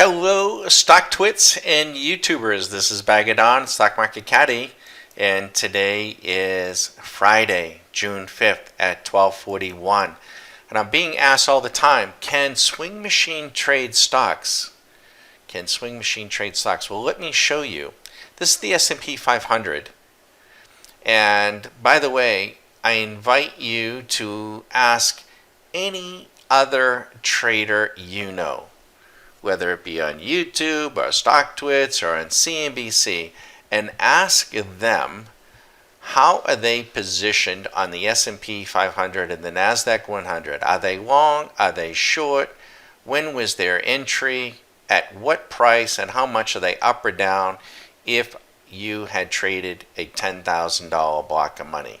Hello, stock twits and YouTubers. This is Bagadon, Stock Market Caddy, and today is Friday, June 5th at 12:41. And I'm being asked all the time, can Swing Machine trade stocks? Can Swing Machine trade stocks? Well, let me show you. This is the S&P 500. And by the way, I invite you to ask any other trader you know, whether it be on YouTube or StockTwits or on CNBC, and ask them how are they positioned on the S&P 500 and the NASDAQ 100. Are they long? Are they short? When was their entry? At what price? And how much are they up or down if you had traded a $10,000 block of money?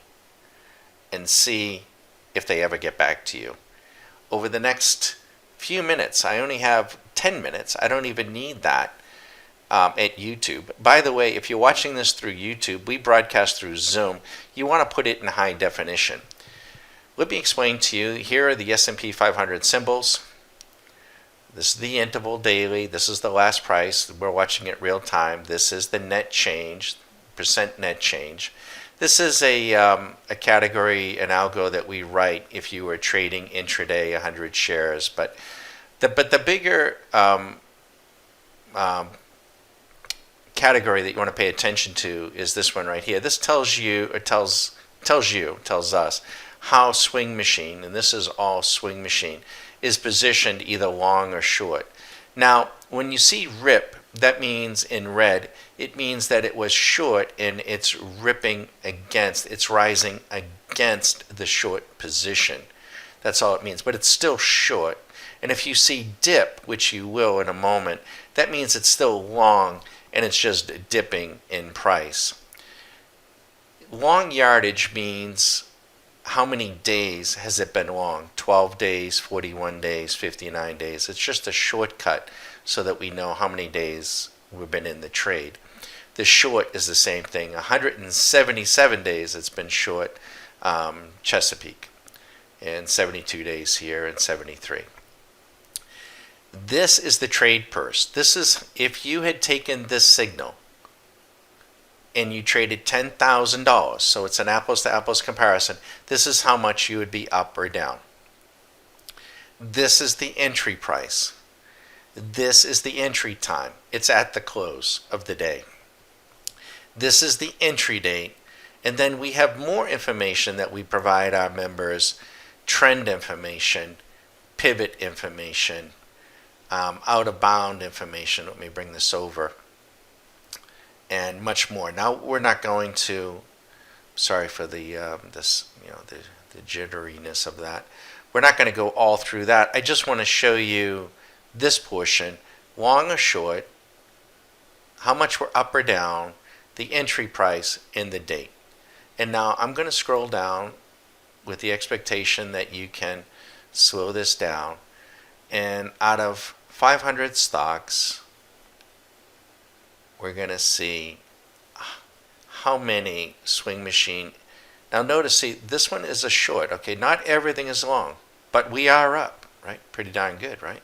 And see if they ever get back to you. Over the next few minutes, I only have 10 minutes. I don't even need that at YouTube. By the way, if you're watching this through YouTube, we broadcast through Zoom. You want to put it in high definition. Let me explain to you. Here are the S&P 500 symbols. This is the interval daily. This is the last price. We're watching it real time. This is the net change, percent net change. This is a category, an algo that we write if you were trading intraday 100 shares. But the bigger category that you want to pay attention to is this one right here. This tells you, or tells us how Swing Machine, and this is all Swing Machine, is positioned either long or short. Now, when you see RIP, that means in red, it means that it was short and it's ripping against, it's rising against the short position. That's all it means, but it's still short. And if you see dip, which you will in a moment, that means it's still long and it's just dipping in price. Long yardage means how many days has it been long? 12 days, 41 days, 59 days. It's just a shortcut so that we know how many days we've been in the trade. The short is the same thing. 177 days it's been short Chesapeake, and 72 days here, and 73. This is the trade purse. This is if you had taken this signal and you traded $10,000, so it's an apples to apples comparison, this is how much you would be up or down. This is the entry price. This is the entry time. It's at the close of the day. This is the entry date. And then we have more information that we provide our members: trend information, pivot information, out of bound information. Let me bring this over. And much more. Now we're not going to, sorry for the the jitteriness of that. We're not going to go all through that. I just want to show you this portion, long or short, how much we're up or down, the entry price, and the date. And now I'm going to scroll down with the expectation that you can slow this down. And out of 500 stocks, we're going to see how many Swing Machine. Now notice, see, this one is a short. Okay, not everything is long, but we are up, right? Pretty darn good, right?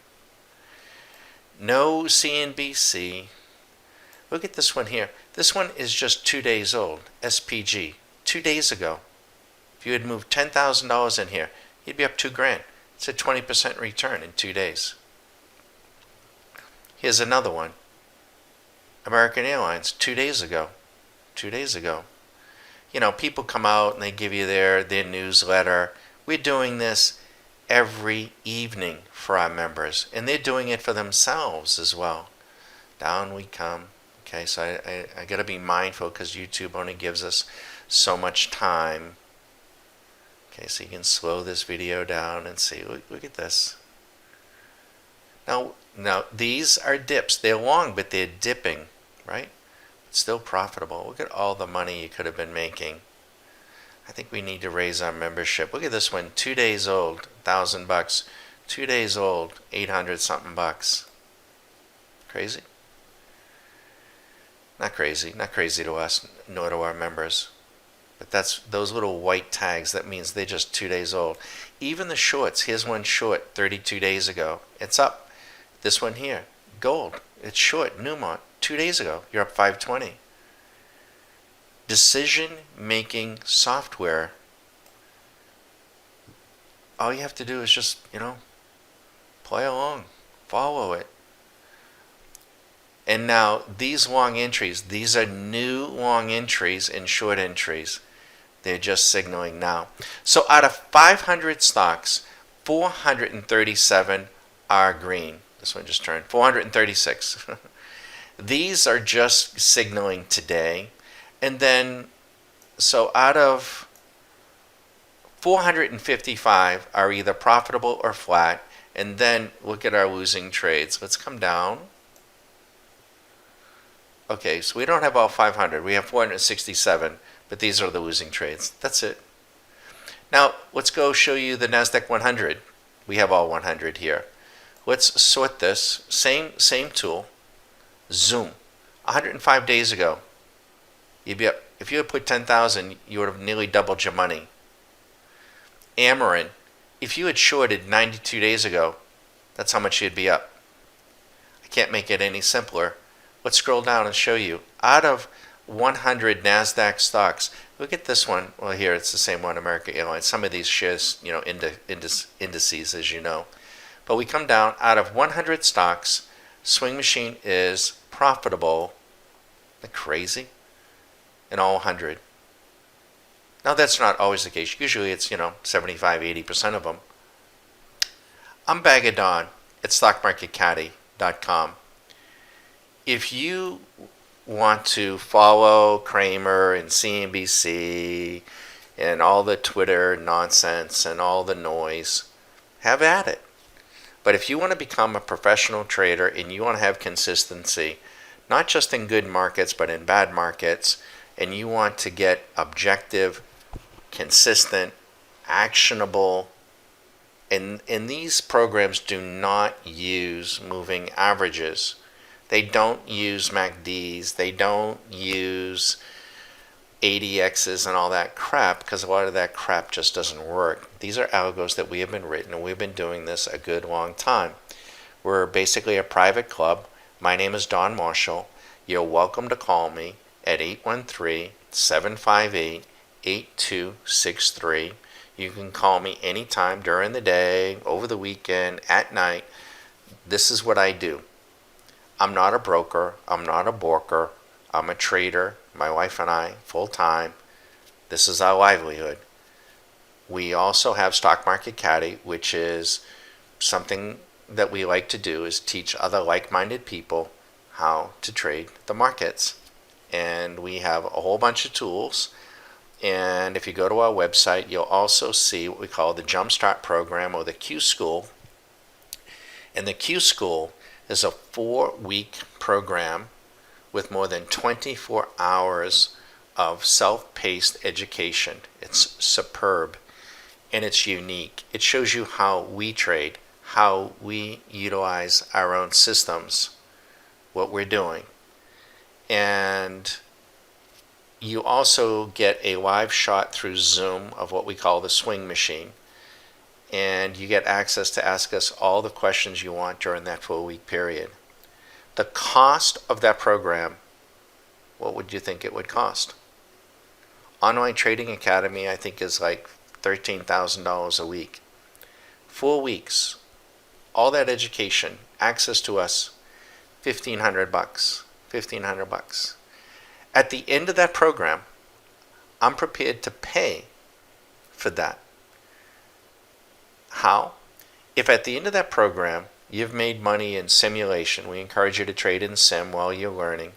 No CNBC. Look at this one here. This one is just 2 days old. SPG, 2 days ago. If you had moved $10,000 in here, you'd be up $2,000. It's a 20% return in 2 days. Here's another one. American Airlines, 2 days ago. 2 days ago. You know, people come out and they give you their newsletter. We're doing this every evening for our members, and they're doing it for themselves as well. Down we come. Okay, so I got to be mindful because YouTube only gives us so much time. Okay, so you can slow this video down and see. Look at this. Now these are dips. They're long, but they're dipping, right? It's still profitable. Look at all the money you could have been making. I think we need to raise our membership. Look at this one, 2 days old, $1,000. 2 days old, 800 something bucks. Crazy? Not crazy. Not crazy to us, nor to our members. But that's those little white tags. That means they're just 2 days old. Even the shorts. Here's one short 32 days ago. It's up. This one here, gold. It's short. Newmont. 2 days ago, you're up 520. Decision-making software. All you have to do is just, play along, follow it. And now these long entries, these are new long entries and short entries. They're just signaling now. So out of 500 stocks, 437 are green. This one just turned 436. These are just signaling today. And then, so out of 455 are either profitable or flat. And then look at our losing trades. Let's come down. Okay, so we don't have all 500. We have 467, but these are the losing trades. That's it. Now, let's go show you the NASDAQ 100. We have all 100 here. Let's sort this. Same tool. Zoom. 105 days ago, you'd be up. If you had put 10,000, you would have nearly doubled your money. Amarin. If you had shorted 92 days ago, that's how much you'd be up. I can't make it any simpler. Let's scroll down and show you. Out of 100 NASDAQ stocks, look at this one. Well, here it's the same one, American Airlines. Some of these shares, indices, as you know. But we come down, out of 100 stocks, Swing Machine is profitable. Isn't that crazy? In all 100. Now, that's not always the case. Usually it's, 75, 80% of them. I'm Bag of Don at StockMarketCaddy.com. If you want to follow Cramer and CNBC and all the Twitter nonsense and all the noise, have at it. But if you want to become a professional trader and you want to have consistency, not just in good markets but in bad markets, and you want to get objective, consistent, actionable, and these programs do not use moving averages. They don't use MACDs. They don't use ADXs and all that crap, because a lot of that crap just doesn't work. These are algos that we have been written, and we've been doing this a good long time. We're basically a private club. My name is Don Marshall. You're welcome to call me at 813-758-8263. You can call me anytime during the day, over the weekend, at night. This is what I do. I'm not a broker. I'm not a borker. I'm a trader. My wife and I, full time. This is our livelihood. We also have Stock Market Caddy, which is something that we like to do, is teach other like-minded people how to trade the markets. And we have a whole bunch of tools. And if you go to our website, you'll also see what we call the Jumpstart program, or the Q School. And the Q School is a 4-week program with more than 24 hours of self-paced education. It's superb and it's unique. It shows you how we trade, how we utilize our own systems, what we're doing. And you also get a live shot through Zoom of what we call the Swing Machine. And you get access to ask us all the questions you want during that 4-week period. The cost of that program, what would you think it would cost? Online Trading Academy, I think, is like $13,000 a week. 4 weeks, all that education, access to us, $1,500. $1,500. At the end of that program, I'm prepared to pay for that. How? If at the end of that program you've made money in simulation, we encourage you to trade in sim while you're learning.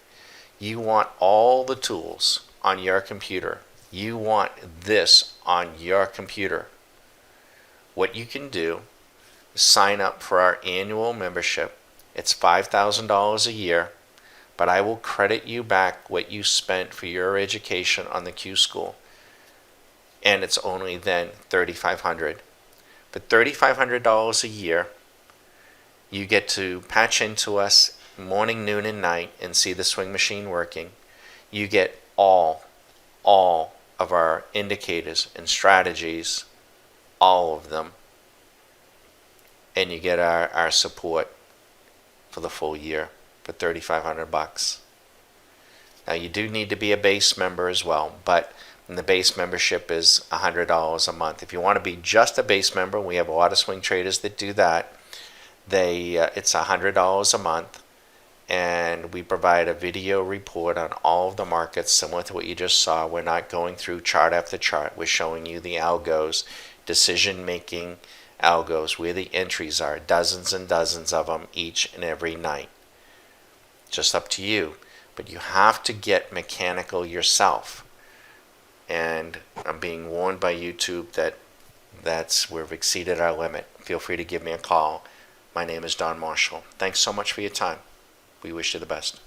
You want all the tools on your computer. You want this on your computer. What you can do is sign up for our annual membership. It's $5,000 a year, but I will credit you back what you spent for your education on the Q School. And it's only then $3,500. For $3,500 a year, you get to patch into us morning, noon, and night and see the Swing Machine working. You get all of our indicators and strategies, all of them. And you get our support. for the full year for $3,500. Now you do need to be a base member as well, but the base membership is $100 a month. If you want to be just a base member, we have a lot of swing traders that do that. It's $100 a month, and we provide a video report on all of the markets similar to what you just saw. We're not going through chart after chart. We're showing you the algos, decision-making algos, where the entries are, dozens and dozens of them each and every night. Just up to you. But you have to get mechanical yourself. And I'm being warned by YouTube that we've exceeded our limit. Feel free to give me a call. My name is Don Marshall. Thanks so much for your time. We wish you the best.